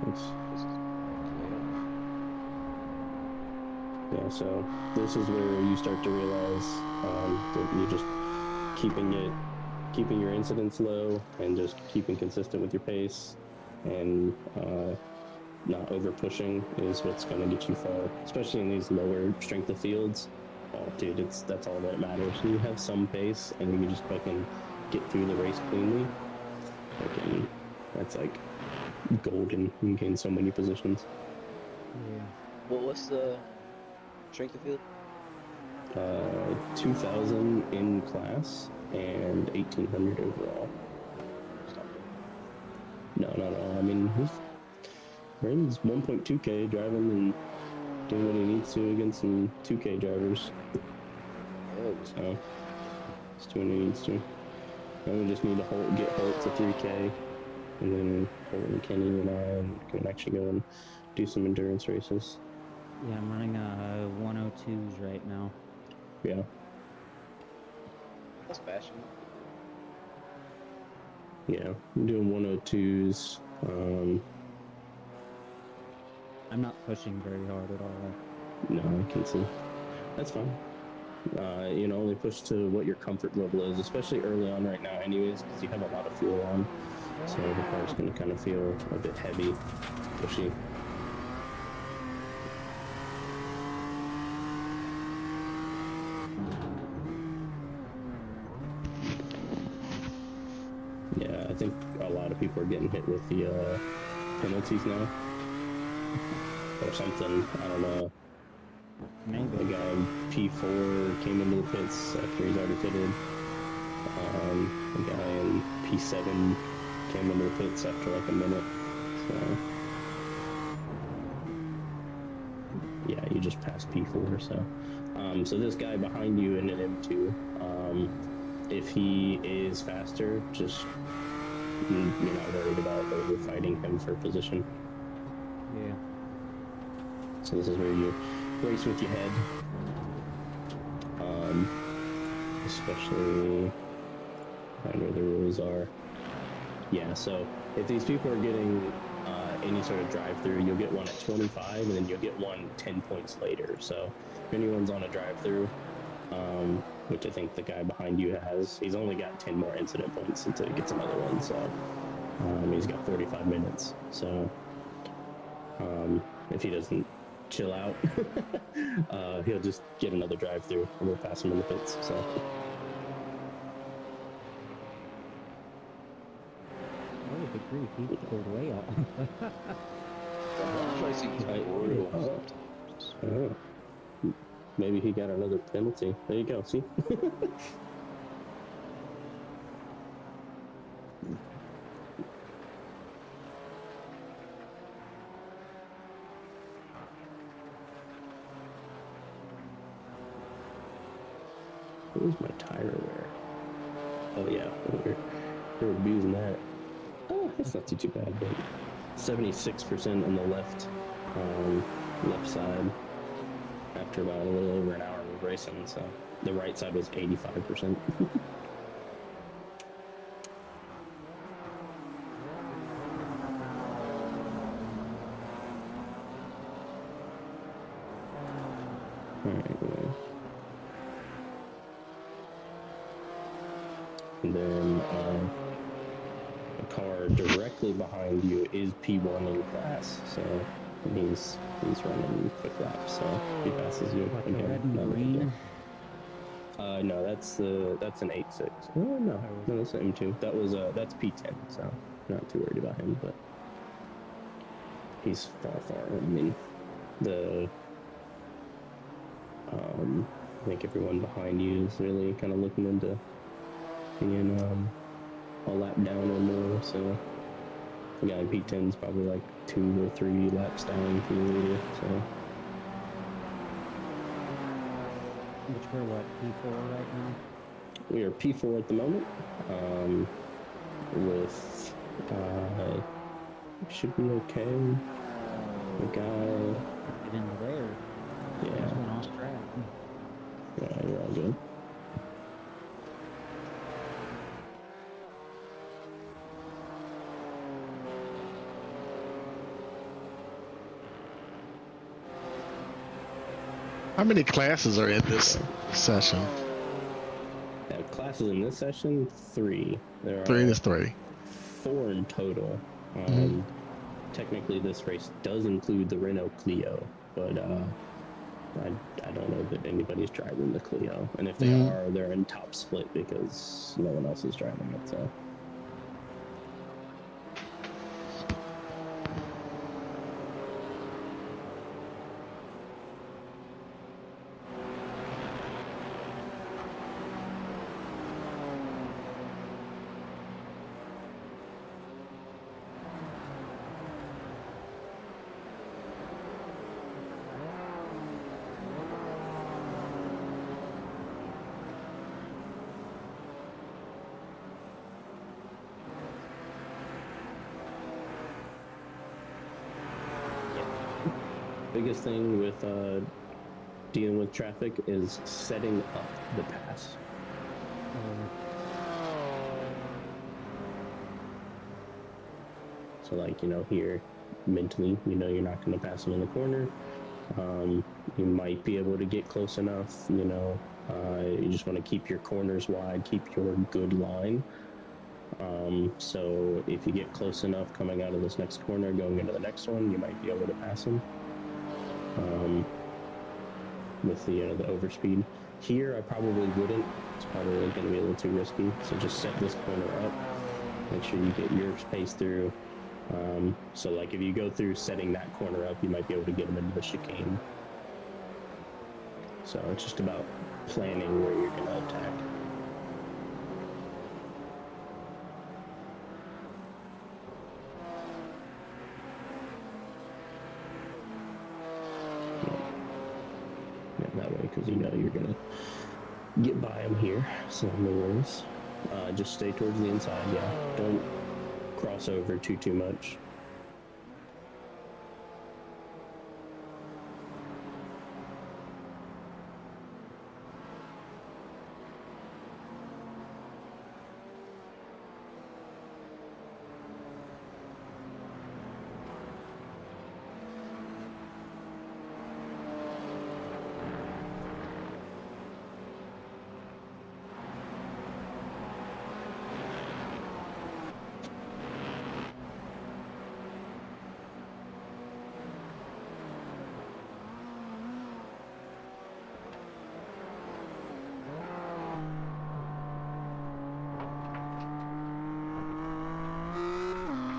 Nice. Yeah, so this is where you start to realize that you're just keeping your incidence low and just keeping consistent with your pace and not over pushing is what's going to get you far, especially in these lower strength of fields. Oh, dude, that's all that matters. You have some pace and you can just fucking get through the race cleanly. Fucking, that's like golden. You gain so many positions. Yeah. Well, what's the strength of field? 2,000 in class and 1,800 overall. No, not at all. I mean, Braden's 1.2K driving and doing what he needs to against some 2K drivers. So, he's doing what he needs to. Now we just need to get Holt to 3K, and then Holt and Kenny and I can actually go and do some endurance races. Yeah, I'm running 102s right now. Yeah. That's fashion. Yeah, I'm doing 102s. I'm not pushing very hard at all. No, I can see. That's fine. Only push to what your comfort level is, especially early on right now anyways, because you have a lot of fuel on. So the car's going to kind of feel a bit heavy, pushy. Yeah, I think a lot of people are getting hit with the penalties now. Or something, I don't know. Maybe. The guy P4 came into the pits after he's already pitted. The guy in P7 came into the pits after like a minute. So yeah, you just passed P4. So this guy behind you in an M2, if he is faster, just you're not worried about overfighting him for position. Yeah. So this is where you race with your head. Especially find where the rules are. Yeah, so if these people are getting any sort of drive-through, you'll get one at 25, and then you'll get one 10 points later. So if anyone's on a drive-through, which I think the guy behind you has, he's only got 10 more incident points until he gets another one. So he's got 45 minutes. So if he doesn't chill out, he'll just get another drive-through, and we'll pass him in the pits. So. Oh, the grief, he pulled way off. Maybe he got another penalty. There you go, see? Where's my tire wear? Oh yeah, we're abusing that. Oh, that's not too bad, but 76% on the left side after about a little over an hour of racing. So the right side was 85%. And then the car directly behind you is P1 in class, so he's running quick laps. So he passes you Like again. the red and green. No, that's an 8.6. Oh no, that's an M2. That's P10. So not too worried about him, but he's far. I mean, I think everyone behind you is really kind of looking into being a lap down or more, so the guy in P10 is probably like 2 or 3 laps down from the leader, so. Which we're what, P4 right now? We are P4 at the moment, with, should be okay. The guy... Get into there. Yeah. Just went off track. Yeah, you're all good. How many classes are in this session? Classes in this session, 3. There are 3 is 3. 4 in total. Technically, this race does include the Renault Clio, but I don't know that anybody's driving the Clio. And if they are, they're in top split because no one else is driving it. So. biggest thing with dealing with traffic is setting up the pass. So like, you know, here mentally, you know, you're not going to pass them in the corner. You might be able to get close enough, you know, you just want to keep your corners wide, keep your good line. So if you get close enough coming out of this next corner, going into the next one, you might be able to pass them. With the, you know, the overspeed. Here, I probably wouldn't. It's probably going to be a little too risky. So just set this corner up. Make sure you get your space through. So like if you go through setting that corner up, you might be able to get them into the chicane. So it's just about planning where you're going to attack. Yeah, that way, because you know you're going to get by them here, so no worries. Just stay towards the inside, yeah. Don't cross over too much.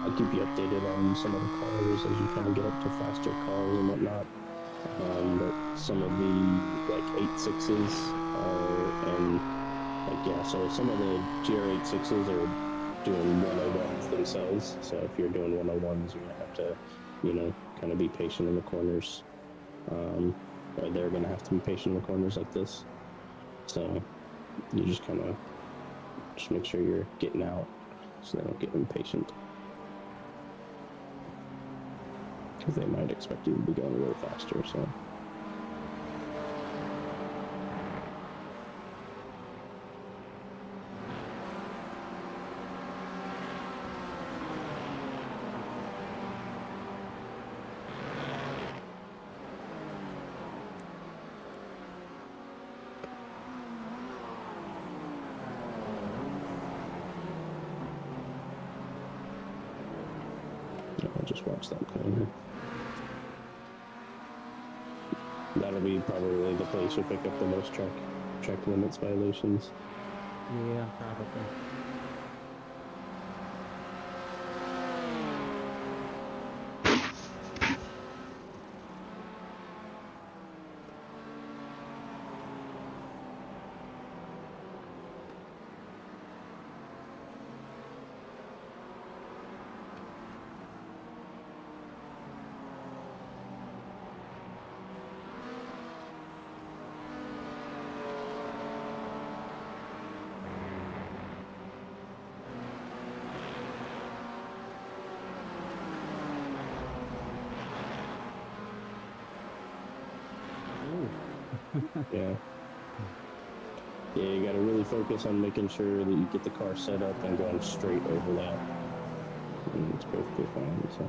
I'll keep you updated on some of the cars as you kind of get up to faster cars and whatnot. But some of the like 8.6s are, and like, yeah, so some of the GR86s are doing 101s themselves. So if you're doing 101s, you're gonna have to, you know, kind of be patient in the corners. Or they're gonna have to be patient in the corners like this. So you just kind of just make sure you're getting out so they don't get impatient. Because they might expect you to be going a little faster, so. I'll just watch that corner. That'll be probably the place you'll pick up the most track limits violations. Yeah, probably. Yeah. Yeah, you gotta really focus on making sure that you get the car set up and going straight over that. And it's perfectly fine, so.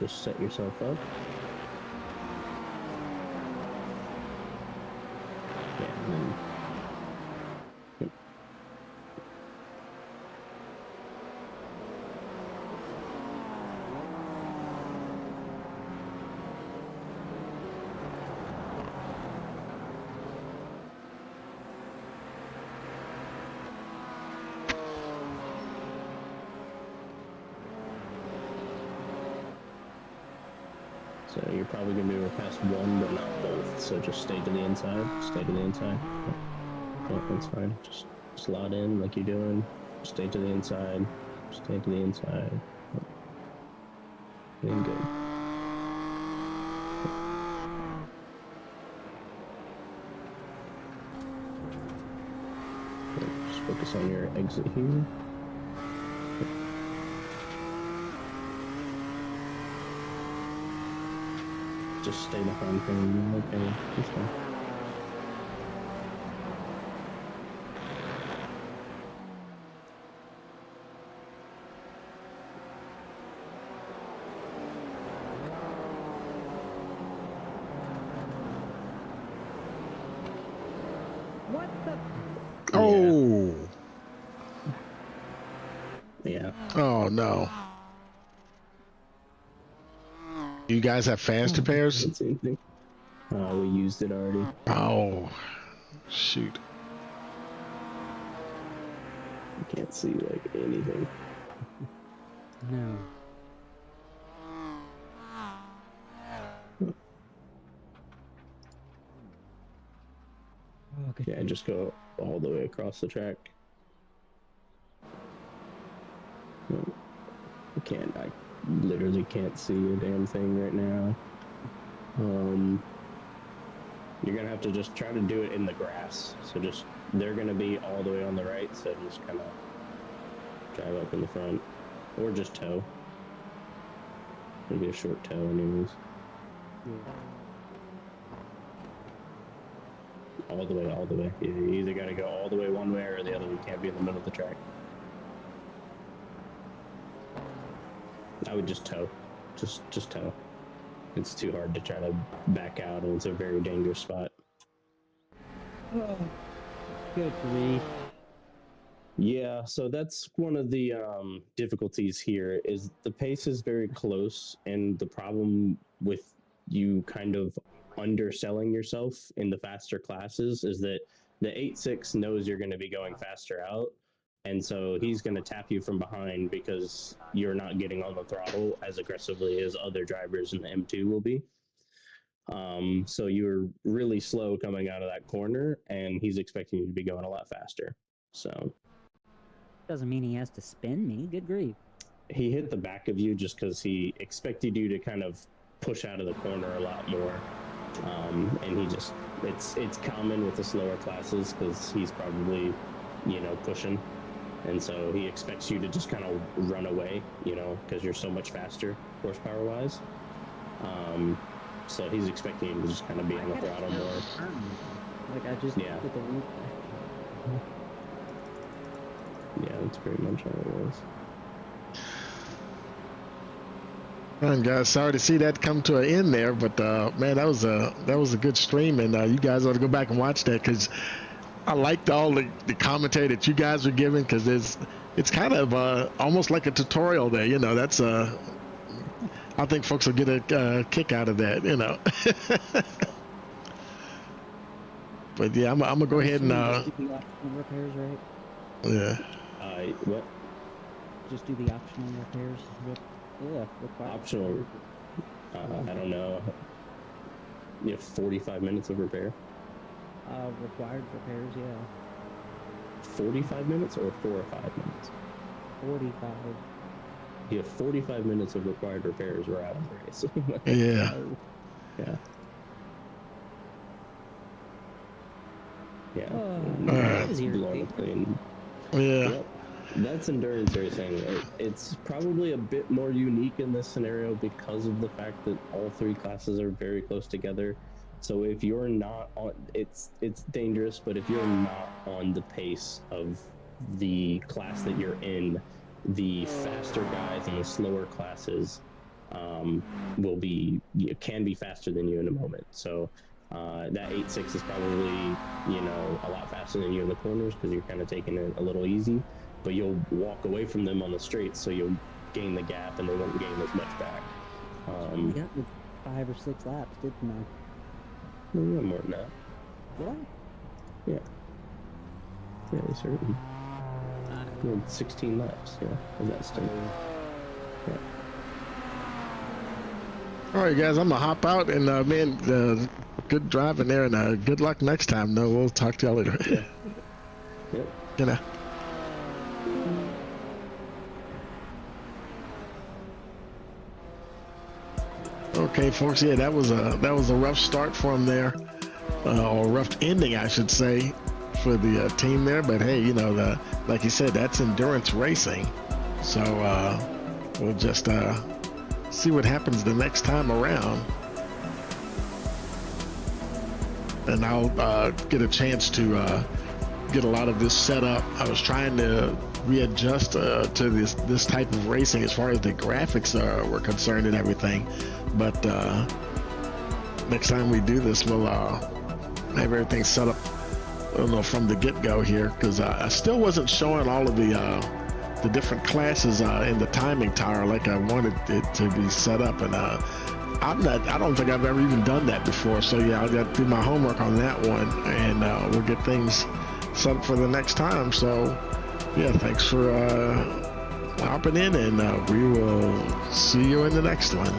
Just set yourself up. Yeah, and then, yep. So you're probably going to be able to pass one, but not both. So just stay to the inside. Stay to the inside. Yeah, that's fine. Just slot in like you're doing. Stay to the inside. Stay to the inside. Doing good. Just focus on your exit here. Just stay behind him. Okay, that's fine. What the? Oh. Yeah. Oh no. You guys have fast repairs? Didn't see anything. We used it already. Oh, shoot. You can't see like anything. No. Okay. Yeah, just go all the way across the track. No, I can't. I literally can't see a damn thing right now. You're gonna have to just try to do it in the grass. So just they're gonna be all the way on the right. So just kind of drive up in the front, or just tow. It'll be a short tow, anyways. All the way, all the way. You either got to go all the way one way or the other. You can't be in the middle of the track. I would just tow. Just tow. It's too hard to try to back out, and it's a very dangerous spot. Oh, good grief. Yeah, so that's one of the difficulties here is the pace is very close, and the problem with you kind of underselling yourself in the faster classes is that the 8.6 knows you're going to be going faster out, and so he's going to tap you from behind because you're not getting on the throttle as aggressively as other drivers in the M2 will be. So you're really slow coming out of that corner, and he's expecting you to be going a lot faster. So Doesn't mean he has to spin me. Good grief. he hit the back of you just because he expected you to kind of push out of the corner a lot more. And he just, it's common with the slower classes because he's probably, pushing. And so he expects you to just kind of run away, because you're so much faster horsepower wise. So he's expecting you to just kind of be on the throttle more. Like I just Yeah. did the Yeah, that's pretty much how it was. Fine, guys. Sorry to see that come to an end there, but man, that was a good stream, and you guys ought to go back and watch that because I liked all the commentary that you guys were giving because it's kind of almost like a tutorial there. That's I think folks will get a kick out of that. But yeah, I'm gonna go ahead and just do the optional repairs, right? yeah. What? Just do the optional repairs. Required. Optional. I don't know. You have 45 minutes of repair. Required repairs, yeah. 45 minutes or 4 or 5 minutes? 45. You have 45 minutes of required repairs. We're out of the race. Yeah. Yeah. Yeah. Alright. Yeah. Yep. That's endurance racing. It's probably a bit more unique in this scenario because of the fact that all three classes are very close together. So if you're not on, it's dangerous, but if you're not on the pace of the class that you're in, the faster guys and the slower classes can be faster than you in a moment. So that 8.6 is probably, you know, a lot faster than you in the corners because you're kind of taking it a little easy, but you'll walk away from them on the straights, so you'll gain the gap and they won't gain as much back. We got 5 or 6 laps, didn't I? No, you got more than that. Did I? Yeah. Yeah, certainly. You had 16 laps, yeah, of that stuff. Yeah. All right, guys, I'm gonna hop out and man, good driving there, and good luck next time. No, we'll talk to y'all later. Yeah. Yep. You know. Okay, folks. Yeah, that was a rough start for him there, or rough ending, I should say, for the team there. But hey, you know, like you said, that's endurance racing. So we'll just see what happens the next time around, and I'll get a chance to get a lot of this set up. I was trying to readjust to this type of racing as far as the graphics were concerned and everything, but next time we do this, we'll have everything set up, I don't know, from the get-go here, because I still wasn't showing all of the different classes in the timing tower like I wanted it to be set up, and I don't think I've ever even done that before. So yeah, I'll got to do my homework on that one, and we'll get things set up for the next time. So yeah, thanks for hopping in, and we will see you in the next one.